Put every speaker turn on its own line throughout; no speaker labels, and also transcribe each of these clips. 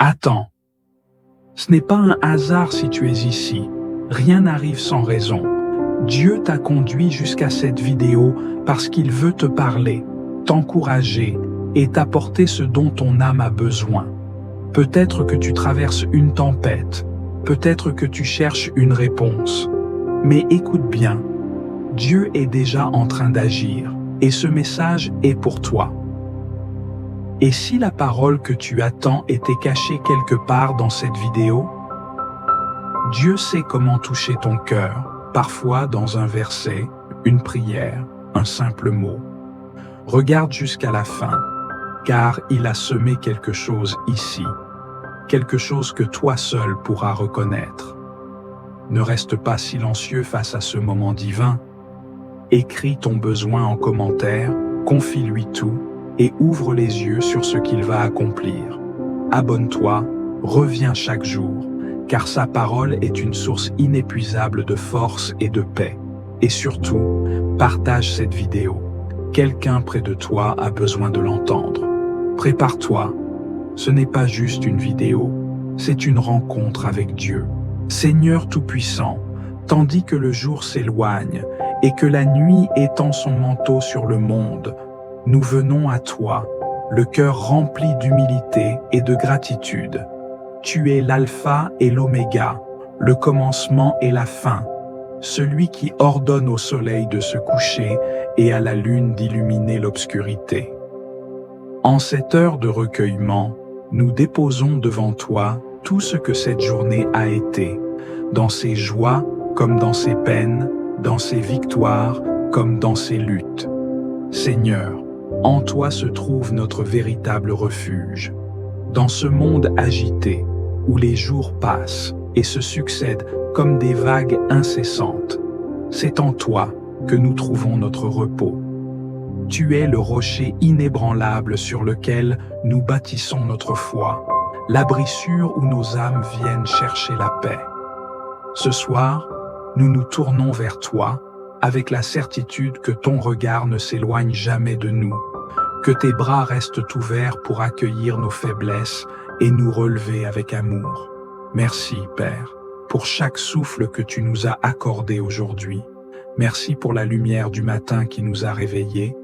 Attends. Ce n'est pas un hasard si tu es ici. Rien n'arrive sans raison. Dieu t'a conduit jusqu'à cette vidéo parce qu'il veut te parler, t'encourager et t'apporter ce dont ton âme a besoin. Peut-être que tu traverses une tempête, peut-être que tu cherches une réponse. Mais écoute bien, Dieu est déjà en train d'agir et ce message est pour toi. Et si la parole que tu attends était cachée quelque part dans cette vidéo? Dieu sait comment toucher ton cœur, parfois dans un verset, une prière, un simple mot. Regarde jusqu'à la fin, car il a semé quelque chose ici, quelque chose que toi seul pourras reconnaître. Ne reste pas silencieux face à ce moment divin. Écris ton besoin en commentaire, confie-lui tout et ouvre les yeux sur ce qu'il va accomplir. Abonne-toi, reviens chaque jour, car sa parole est une source inépuisable de force et de paix. Et surtout, partage cette vidéo. Quelqu'un près de toi a besoin de l'entendre. Prépare-toi. Ce n'est pas juste une vidéo, c'est une rencontre avec Dieu. Seigneur Tout-Puissant, tandis que le jour s'éloigne et que la nuit étend son manteau sur le monde, nous venons à toi, le cœur rempli d'humilité et de gratitude. Tu es l'alpha et l'oméga, le commencement et la fin, celui qui ordonne au soleil de se coucher et à la lune d'illuminer l'obscurité. En cette heure de recueillement, nous déposons devant toi tout ce que cette journée a été, dans ses joies comme dans ses peines, dans ses victoires comme dans ses luttes. Seigneur, en toi se trouve notre véritable refuge. Dans ce monde agité, où les jours passent et se succèdent comme des vagues incessantes, c'est en toi que nous trouvons notre repos. Tu es le rocher inébranlable sur lequel nous bâtissons notre foi, l'abri sûr où nos âmes viennent chercher la paix. Ce soir, nous nous tournons vers toi avec la certitude que ton regard ne s'éloigne jamais de nous, que tes bras restent ouverts pour accueillir nos faiblesses et nous relever avec amour. Merci, Père, pour chaque souffle que tu nous as accordé aujourd'hui. Merci pour la lumière du matin qui nous a réveillés,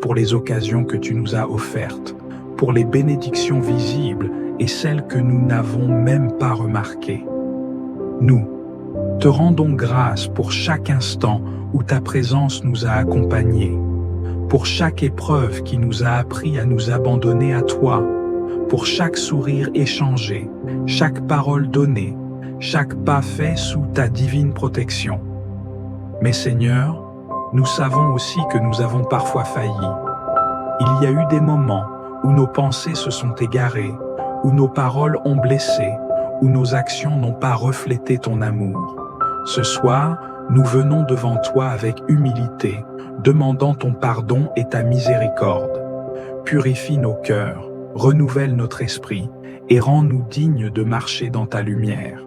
pour les occasions que tu nous as offertes, pour les bénédictions visibles et celles que nous n'avons même pas remarquées. Nous te rendons grâce pour chaque instant où ta présence nous a accompagnés, pour chaque épreuve qui nous a appris à nous abandonner à toi, pour chaque sourire échangé, chaque parole donnée, chaque pas fait sous ta divine protection. Mais Seigneur, nous savons aussi que nous avons parfois failli. Il y a eu des moments où nos pensées se sont égarées, où nos paroles ont blessé, où nos actions n'ont pas reflété ton amour. Ce soir, nous venons devant toi avec humilité, demandant ton pardon et ta miséricorde. Purifie nos cœurs, renouvelle notre esprit et rends-nous dignes de marcher dans ta lumière.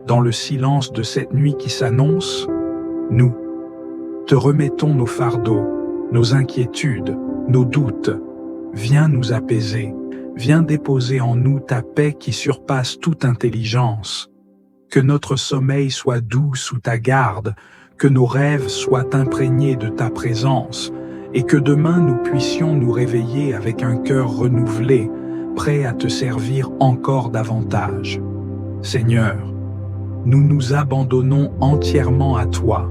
Dans le silence de cette nuit qui s'annonce, nous te remettons nos fardeaux, nos inquiétudes, nos doutes. Viens nous apaiser, viens déposer en nous ta paix qui surpasse toute intelligence. Que notre sommeil soit doux sous ta garde, que nos rêves soient imprégnés de ta présence, et que demain nous puissions nous réveiller avec un cœur renouvelé, prêt à te servir encore davantage. Seigneur, nous nous abandonnons entièrement à toi.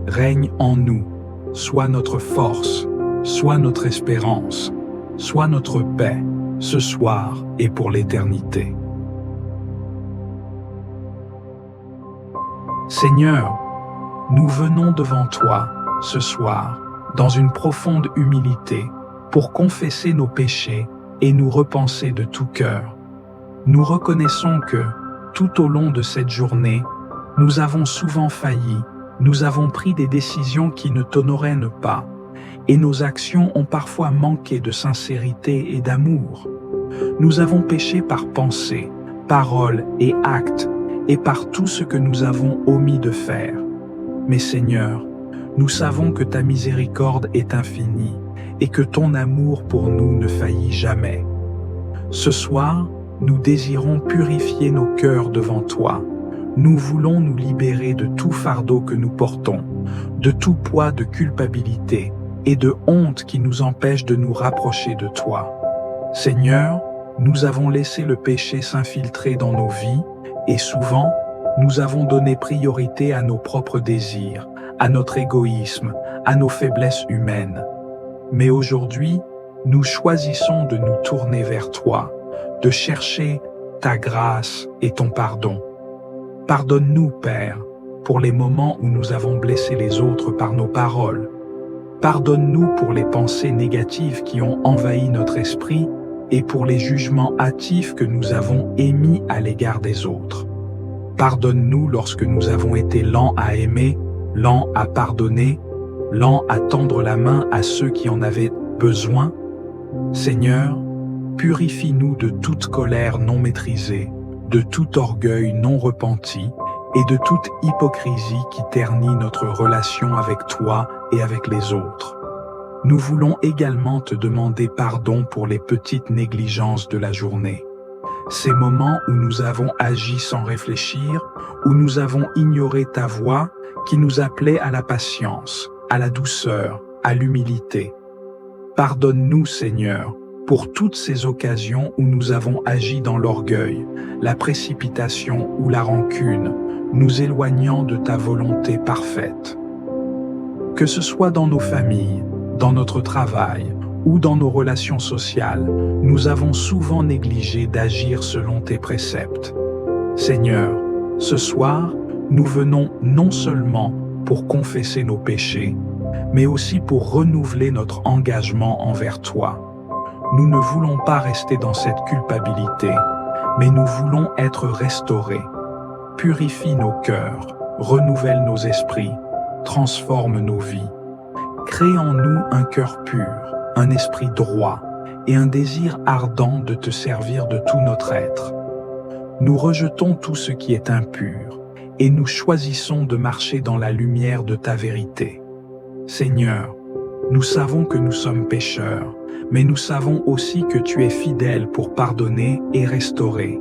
Règne en nous, sois notre force, sois notre espérance, sois notre paix, ce soir et pour l'éternité. Seigneur, nous venons devant toi ce soir dans une profonde humilité pour confesser nos péchés et nous repenser de tout cœur. Nous reconnaissons que, tout au long de cette journée, nous avons souvent failli, nous avons pris des décisions qui ne t'honoraient pas, et nos actions ont parfois manqué de sincérité et d'amour. Nous avons péché par pensée, parole et acte, et par tout ce que nous avons omis de faire. Mais Seigneur, nous savons que ta miséricorde est infinie et que ton amour pour nous ne faillit jamais. Ce soir, nous désirons purifier nos cœurs devant toi. Nous voulons nous libérer de tout fardeau que nous portons, de tout poids de culpabilité et de honte qui nous empêche de nous rapprocher de toi. Seigneur, nous avons laissé le péché s'infiltrer dans nos vies et souvent, nous avons donné priorité à nos propres désirs, à notre égoïsme, à nos faiblesses humaines. Mais aujourd'hui, nous choisissons de nous tourner vers toi, de chercher ta grâce et ton pardon. Pardonne-nous, Père, pour les moments où nous avons blessé les autres par nos paroles. Pardonne-nous pour les pensées négatives qui ont envahi notre esprit et pour les jugements hâtifs que nous avons émis à l'égard des autres. Pardonne-nous lorsque nous avons été lents à aimer, lents à pardonner, lents à tendre la main à ceux qui en avaient besoin. Seigneur, purifie-nous de toute colère non maîtrisée, de tout orgueil non repenti et de toute hypocrisie qui ternit notre relation avec toi et avec les autres. Nous voulons également te demander pardon pour les petites négligences de la journée. Ces moments où nous avons agi sans réfléchir, où nous avons ignoré ta voix qui nous appelait à la patience, à la douceur, à l'humilité. Pardonne-nous, Seigneur, pour toutes ces occasions où nous avons agi dans l'orgueil, la précipitation ou la rancune, nous éloignant de ta volonté parfaite. Que ce soit dans nos familles, dans notre travail ou dans nos relations sociales, nous avons souvent négligé d'agir selon tes préceptes. Seigneur, ce soir, nous venons non seulement pour confesser nos péchés, mais aussi pour renouveler notre engagement envers toi. Nous ne voulons pas rester dans cette culpabilité, mais nous voulons être restaurés. Purifie nos cœurs, renouvelle nos esprits, transforme nos vies. Crée en nous un cœur pur, un esprit droit et un désir ardent de te servir de tout notre être. Nous rejetons tout ce qui est impur et nous choisissons de marcher dans la lumière de ta vérité. Seigneur, nous savons que nous sommes pécheurs, mais nous savons aussi que tu es fidèle pour pardonner et restaurer.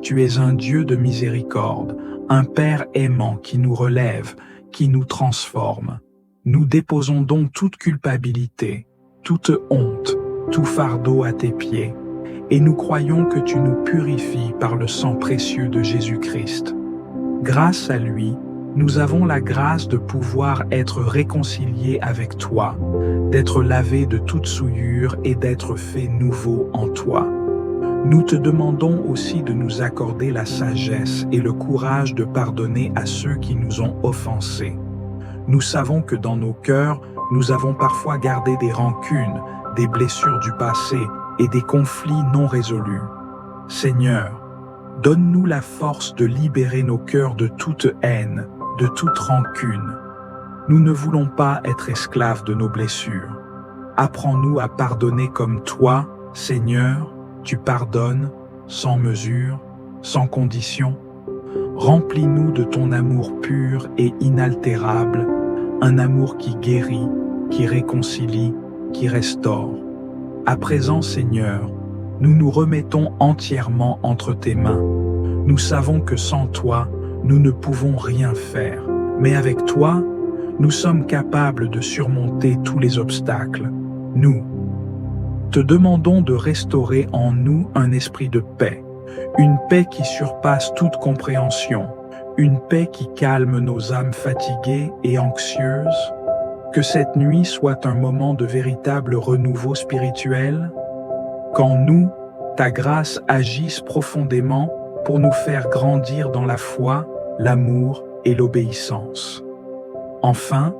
Tu es un Dieu de miséricorde, un Père aimant qui nous relève, qui nous transforme. Nous déposons donc toute culpabilité, toute honte, tout fardeau à tes pieds, et nous croyons que tu nous purifies par le sang précieux de Jésus-Christ. Grâce à lui, nous avons la grâce de pouvoir être réconciliés avec toi, d'être lavés de toute souillure et d'être faits nouveaux en toi. Nous te demandons aussi de nous accorder la sagesse et le courage de pardonner à ceux qui nous ont offensés. Nous savons que dans nos cœurs, nous avons parfois gardé des rancunes, des blessures du passé et des conflits non résolus. Seigneur, donne-nous la force de libérer nos cœurs de toute haine, de toute rancune. Nous ne voulons pas être esclaves de nos blessures. Apprends-nous à pardonner comme toi, Seigneur, tu pardonnes, sans mesure, sans condition. Remplis-nous de ton amour pur et inaltérable, un amour qui guérit, qui réconcilie, qui restaure. À présent, Seigneur, nous nous remettons entièrement entre tes mains. Nous savons que sans toi, nous ne pouvons rien faire, mais avec toi, nous sommes capables de surmonter tous les obstacles. Nous te demandons de restaurer en nous un esprit de paix, une paix qui surpasse toute compréhension, une paix qui calme nos âmes fatiguées et anxieuses. Que cette nuit soit un moment de véritable renouveau spirituel, qu'en nous, ta grâce agisse profondément pour nous faire grandir dans la foi, l'amour et l'obéissance. Enfin,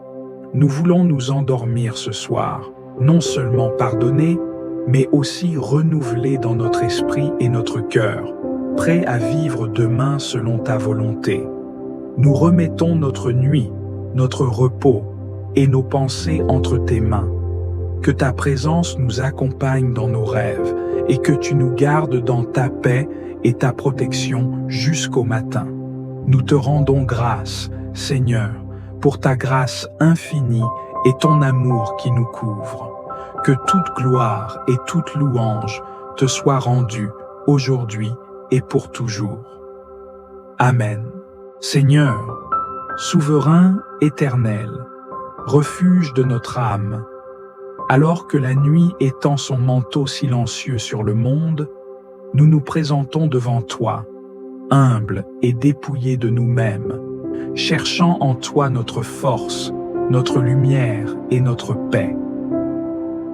nous voulons nous endormir ce soir, non seulement pardonnés, mais aussi renouvelés dans notre esprit et notre cœur, prêts à vivre demain selon ta volonté. Nous remettons notre nuit, notre repos et nos pensées entre tes mains. Que ta présence nous accompagne dans nos rêves et que tu nous gardes dans ta paix et ta protection jusqu'au matin. Nous te rendons grâce, Seigneur, pour ta grâce infinie et ton amour qui nous couvre. Que toute gloire et toute louange te soient rendues aujourd'hui et pour toujours. Amen. Seigneur, souverain éternel, refuge de notre âme, alors que la nuit étend son manteau silencieux sur le monde, nous nous présentons devant toi, humbles et dépouillés de nous-mêmes, cherchant en toi notre force, notre lumière et notre paix.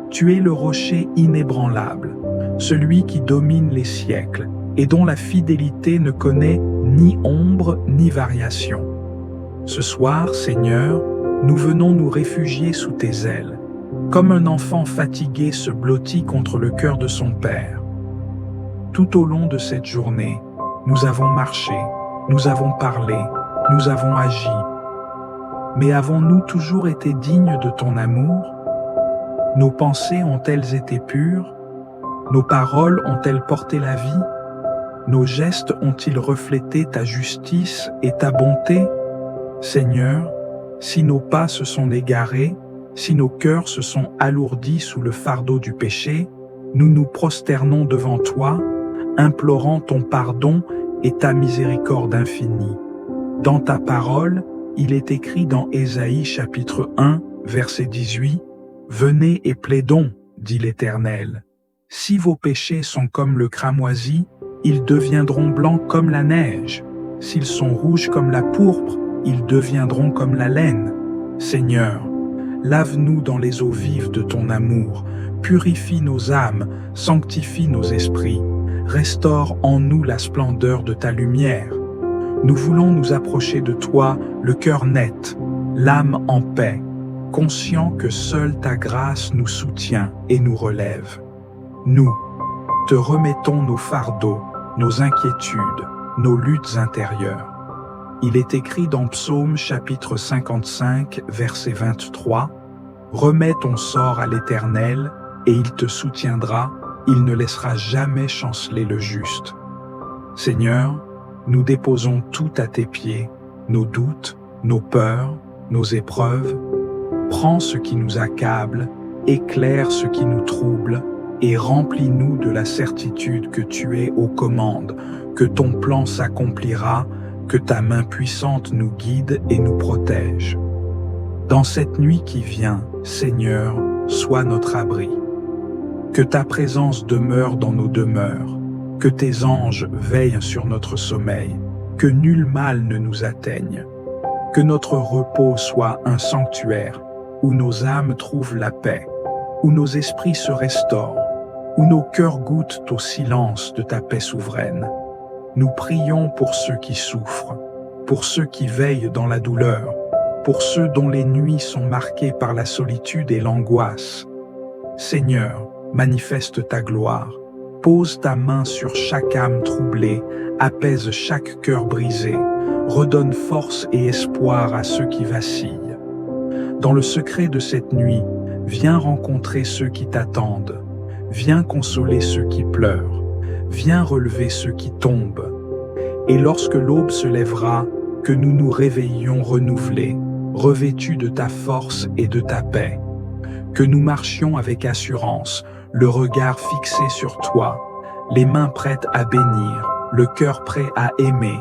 Tu es le rocher inébranlable, celui qui domine les siècles et dont la fidélité ne connaît ni ombre ni variation. Ce soir, Seigneur, nous venons nous réfugier sous tes ailes, comme un enfant fatigué se blottit contre le cœur de son père. Tout au long de cette journée, nous avons marché, nous avons parlé, nous avons agi. Mais avons-nous toujours été dignes de ton amour? Nos pensées ont-elles été pures? Nos paroles ont-elles porté la vie? Nos gestes ont-ils reflété ta justice et ta bonté? Seigneur, si nos pas se sont égarés, si nos cœurs se sont alourdis sous le fardeau du péché, nous nous prosternons devant toi, implorant ton pardon et ta miséricorde infinie. Dans ta parole, il est écrit dans Ésaïe chapitre 1, verset 18, « Venez et plaidons, dit l'Éternel. Si vos péchés sont comme le cramoisi, ils deviendront blancs comme la neige. S'ils sont rouges comme la pourpre, ils deviendront comme la laine. Seigneur, lave-nous dans les eaux vives de ton amour, purifie nos âmes, sanctifie nos esprits, restaure en nous la splendeur de ta lumière. Nous voulons nous approcher de toi, le cœur net, l'âme en paix, conscient que seule ta grâce nous soutient et nous relève. Nous te remettons nos fardeaux, nos inquiétudes, nos luttes intérieures. Il est écrit dans Psaume chapitre 55, verset 23, « Remets ton sort à l'Éternel, et il te soutiendra, il ne laissera jamais chanceler le juste. » Seigneur, nous déposons tout à tes pieds, nos doutes, nos peurs, nos épreuves. Prends ce qui nous accable, éclaire ce qui nous trouble, et remplis-nous de la certitude que tu es aux commandes, que ton plan s'accomplira, que ta main puissante nous guide et nous protège. Dans cette nuit qui vient, Seigneur, sois notre abri. Que ta présence demeure dans nos demeures, que tes anges veillent sur notre sommeil, que nul mal ne nous atteigne, que notre repos soit un sanctuaire, où nos âmes trouvent la paix, où nos esprits se restaurent, où nos cœurs goûtent au silence de ta paix souveraine. Nous prions pour ceux qui souffrent, pour ceux qui veillent dans la douleur, pour ceux dont les nuits sont marquées par la solitude et l'angoisse. Seigneur, manifeste ta gloire, pose ta main sur chaque âme troublée, apaise chaque cœur brisé, redonne force et espoir à ceux qui vacillent. Dans le secret de cette nuit, viens rencontrer ceux qui t'attendent, viens consoler ceux qui pleurent, viens relever ceux qui tombent. Et lorsque l'aube se lèvera, que nous nous réveillions renouvelés, revêtus de ta force et de ta paix. Que nous marchions avec assurance, le regard fixé sur toi, les mains prêtes à bénir, le cœur prêt à aimer,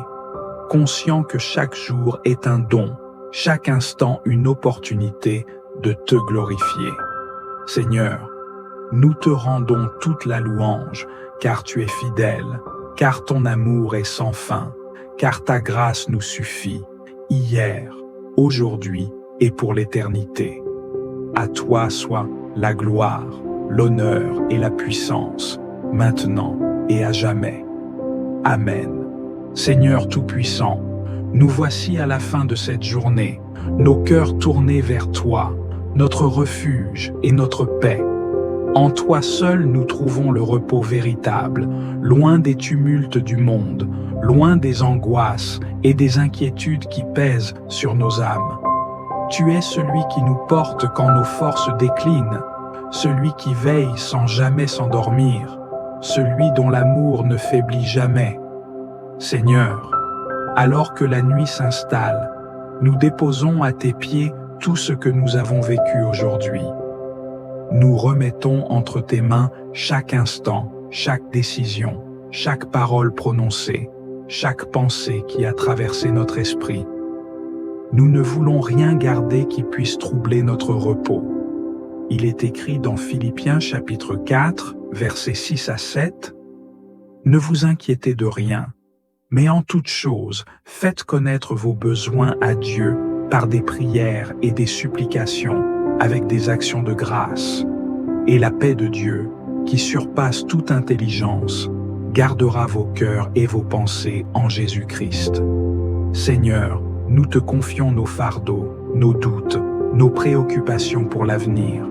conscient que chaque jour est un don, chaque instant une opportunité de te glorifier. Seigneur, nous te rendons toute la louange, car tu es fidèle, car ton amour est sans fin, car ta grâce nous suffit, hier, aujourd'hui et pour l'éternité. À toi soit la gloire, l'honneur et la puissance, maintenant et à jamais. Amen. Seigneur Tout-Puissant, nous voici à la fin de cette journée, nos cœurs tournés vers toi, notre refuge et notre paix. En toi seul nous trouvons le repos véritable, loin des tumultes du monde, loin des angoisses et des inquiétudes qui pèsent sur nos âmes. Tu es celui qui nous porte quand nos forces déclinent, celui qui veille sans jamais s'endormir, celui dont l'amour ne faiblit jamais. Seigneur, alors que la nuit s'installe, nous déposons à tes pieds tout ce que nous avons vécu aujourd'hui. Nous remettons entre tes mains chaque instant, chaque décision, chaque parole prononcée, chaque pensée qui a traversé notre esprit. Nous ne voulons rien garder qui puisse troubler notre repos. Il est écrit dans Philippiens chapitre 4, versets 6 à 7, « Ne vous inquiétez de rien, mais en toute chose, faites connaître vos besoins à Dieu par des prières et des supplications, avec des actions de grâce. Et la paix de Dieu, qui surpasse toute intelligence, gardera vos cœurs et vos pensées en Jésus-Christ. Seigneur, nous te confions nos fardeaux, nos doutes, nos préoccupations pour l'avenir.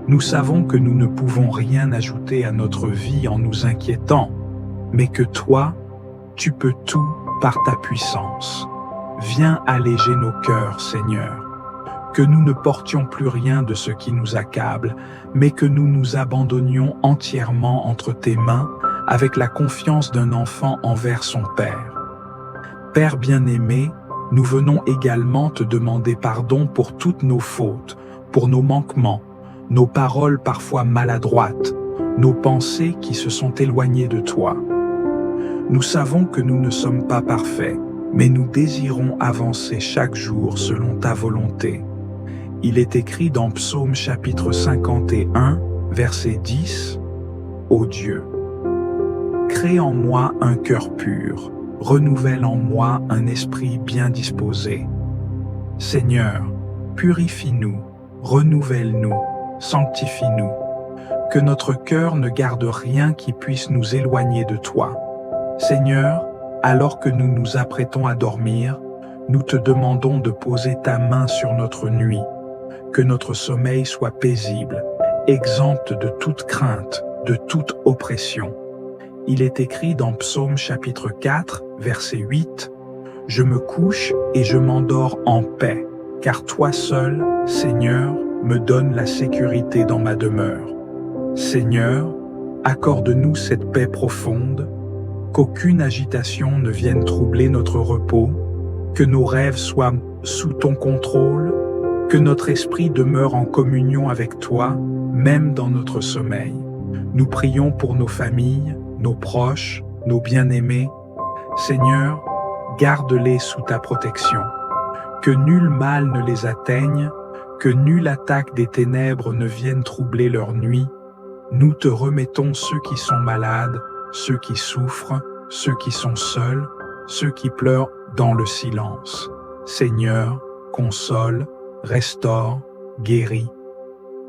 Nous savons que nous ne pouvons rien ajouter à notre vie en nous inquiétant, mais que toi, tu peux tout par ta puissance. Viens alléger nos cœurs, Seigneur. Que nous ne portions plus rien de ce qui nous accable, mais que nous nous abandonnions entièrement entre tes mains avec la confiance d'un enfant envers son Père. Père bien-aimé, nous venons également te demander pardon pour toutes nos fautes, pour nos manquements, nos paroles parfois maladroites, nos pensées qui se sont éloignées de toi. Nous savons que nous ne sommes pas parfaits, mais nous désirons avancer chaque jour selon ta volonté. Il est écrit dans Psaume chapitre 51, verset 10, « Ô Dieu, crée en moi un cœur pur, renouvelle en moi un esprit bien disposé. Seigneur, purifie-nous, renouvelle-nous, sanctifie-nous, que notre cœur ne garde rien qui puisse nous éloigner de toi. Seigneur, alors que nous nous apprêtons à dormir, nous te demandons de poser ta main sur notre nuit, que notre sommeil soit paisible, exempt de toute crainte, de toute oppression. Il est écrit dans Psaume chapitre 4, verset 8, « Je me couche et je m'endors en paix, car toi seul, Seigneur, me donnes la sécurité dans ma demeure. Seigneur, accorde-nous cette paix profonde, qu'aucune agitation ne vienne troubler notre repos, que nos rêves soient sous ton contrôle, que notre esprit demeure en communion avec toi, même dans notre sommeil. Nous prions pour nos familles, nos proches, nos bien-aimés. Seigneur, garde-les sous ta protection. Que nul mal ne les atteigne, que nulle attaque des ténèbres ne vienne troubler leur nuit. Nous te remettons ceux qui sont malades, ceux qui souffrent, ceux qui sont seuls, ceux qui pleurent dans le silence. Seigneur, console, restaure, guéris.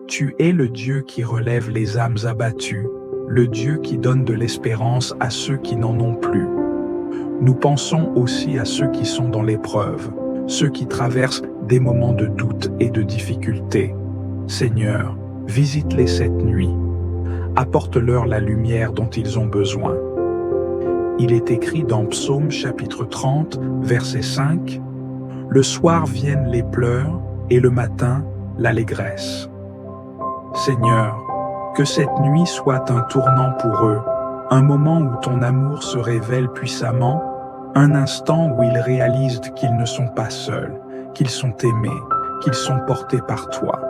Tu es le Dieu qui relève les âmes abattues, le Dieu qui donne de l'espérance à ceux qui n'en ont plus. Nous pensons aussi à ceux qui sont dans l'épreuve, ceux qui traversent des moments de doute et de difficulté. Seigneur, visite-les cette nuit. Apporte-leur la lumière dont ils ont besoin. Il est écrit dans Psaume chapitre 30, verset 5, « Le soir viennent les pleurs et le matin l'allégresse. » Seigneur, que cette nuit soit un tournant pour eux, un moment où ton amour se révèle puissamment, un instant où ils réalisent qu'ils ne sont pas seuls, qu'ils sont aimés, qu'ils sont portés par toi.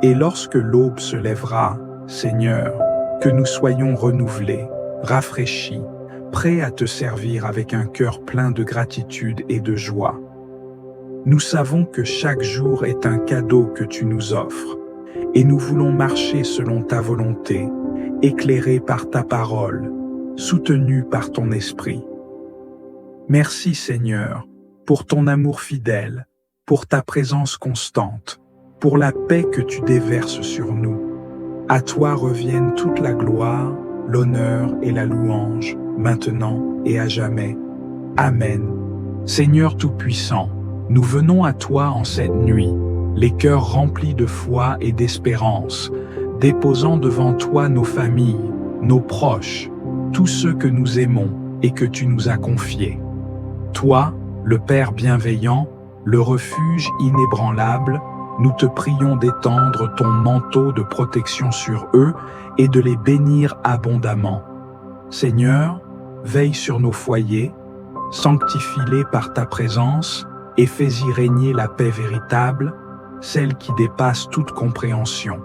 Et lorsque l'aube se lèvera, Seigneur, que nous soyons renouvelés, rafraîchis, prêts à te servir avec un cœur plein de gratitude et de joie. Nous savons que chaque jour est un cadeau que tu nous offres, et nous voulons marcher selon ta volonté, éclairés par ta parole, soutenus par ton esprit. Merci Seigneur, pour ton amour fidèle, pour ta présence constante, pour la paix que tu déverses sur nous. À toi reviennent toute la gloire, l'honneur et la louange, maintenant et à jamais. Amen. Seigneur Tout-Puissant, nous venons à toi en cette nuit, les cœurs remplis de foi et d'espérance, déposant devant toi nos familles, nos proches, tous ceux que nous aimons et que tu nous as confiés. Toi, le Père bienveillant, le refuge inébranlable, nous te prions d'étendre ton manteau de protection sur eux et de les bénir abondamment. Seigneur, veille sur nos foyers, sanctifie-les par ta présence et fais-y régner la paix véritable, celle qui dépasse toute compréhension.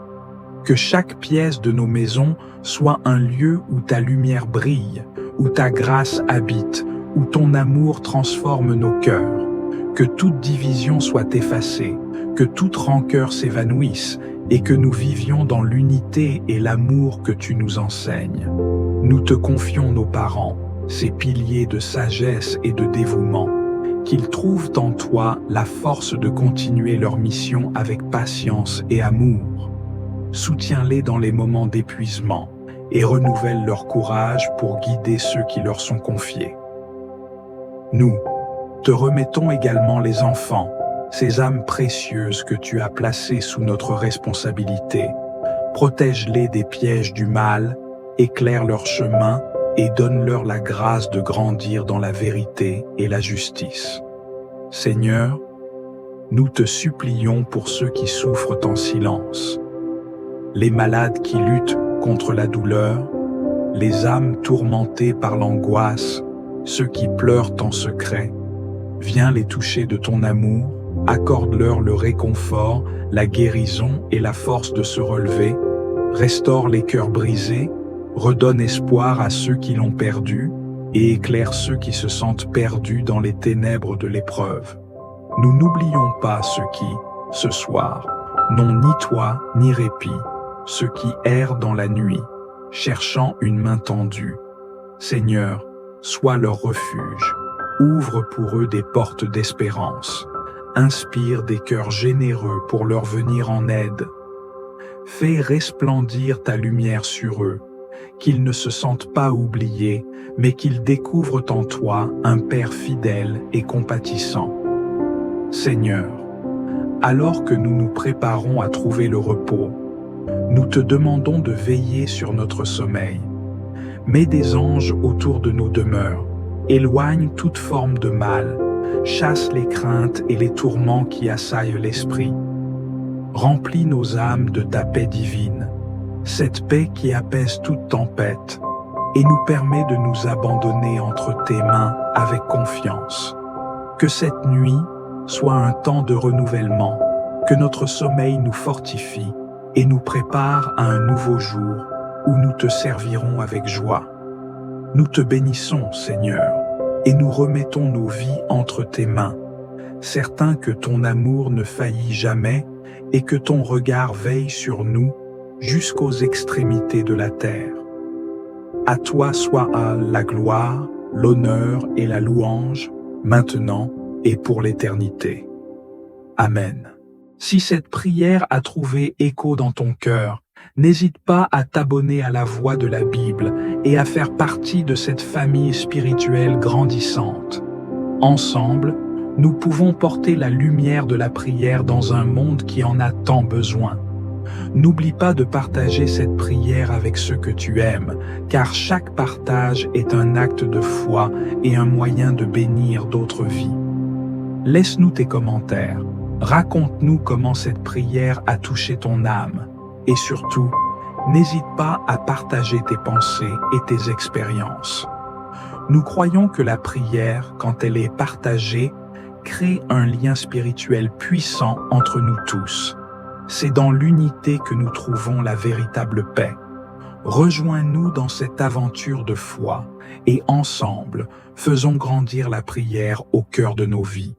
Que chaque pièce de nos maisons soit un lieu où ta lumière brille, où ta grâce habite, où ton amour transforme nos cœurs. Que toute division soit effacée, que toute rancœur s'évanouisse et que nous vivions dans l'unité et l'amour que tu nous enseignes. Nous te confions nos parents, ces piliers de sagesse et de dévouement, qu'ils trouvent en toi la force de continuer leur mission avec patience et amour. Soutiens-les dans les moments d'épuisement et renouvelle leur courage pour guider ceux qui leur sont confiés. Nous te remettons également les enfants, ces âmes précieuses que tu as placées sous notre responsabilité. Protège-les des pièges du mal, éclaire leur chemin et donne-leur la grâce de grandir dans la vérité et la justice. Seigneur, nous te supplions pour ceux qui souffrent en silence, les malades qui luttent contre la douleur, les âmes tourmentées par l'angoisse, ceux qui pleurent en secret. Viens les toucher de ton amour, accorde-leur le réconfort, la guérison et la force de se relever, restaure les cœurs brisés, redonne espoir à ceux qui l'ont perdu et éclaire ceux qui se sentent perdus dans les ténèbres de l'épreuve. Nous n'oublions pas ceux qui, ce soir, n'ont ni toit ni répit, ceux qui errent dans la nuit, cherchant une main tendue. Seigneur, sois leur refuge, ouvre pour eux des portes d'espérance, inspire des cœurs généreux pour leur venir en aide. Fais resplendir ta lumière sur eux, qu'ils ne se sentent pas oubliés, mais qu'ils découvrent en toi un Père fidèle et compatissant. Seigneur, alors que nous nous préparons à trouver le repos, nous te demandons de veiller sur notre sommeil. Mets des anges autour de nos demeures, éloigne toute forme de mal, chasse les craintes et les tourments qui assaillent l'esprit. Remplis nos âmes de ta paix divine, cette paix qui apaise toute tempête et nous permet de nous abandonner entre tes mains avec confiance. Que cette nuit soit un temps de renouvellement, que notre sommeil nous fortifie et nous prépare à un nouveau jour où nous te servirons avec joie. Nous te bénissons, Seigneur, et nous remettons nos vies entre tes mains, certains que ton amour ne faillit jamais et que ton regard veille sur nous jusqu'aux extrémités de la terre. À toi soit la gloire, l'honneur et la louange, maintenant et pour l'éternité. Amen. Si cette prière a trouvé écho dans ton cœur, n'hésite pas à t'abonner à la Voix de la Bible et à faire partie de cette famille spirituelle grandissante. Ensemble, nous pouvons porter la lumière de la prière dans un monde qui en a tant besoin. N'oublie pas de partager cette prière avec ceux que tu aimes, car chaque partage est un acte de foi et un moyen de bénir d'autres vies. Laisse-nous tes commentaires. Raconte-nous comment cette prière a touché ton âme. Et surtout, n'hésite pas à partager tes pensées et tes expériences. Nous croyons que la prière, quand elle est partagée, crée un lien spirituel puissant entre nous tous. C'est dans l'unité que nous trouvons la véritable paix. Rejoins-nous dans cette aventure de foi et ensemble, faisons grandir la prière au cœur de nos vies.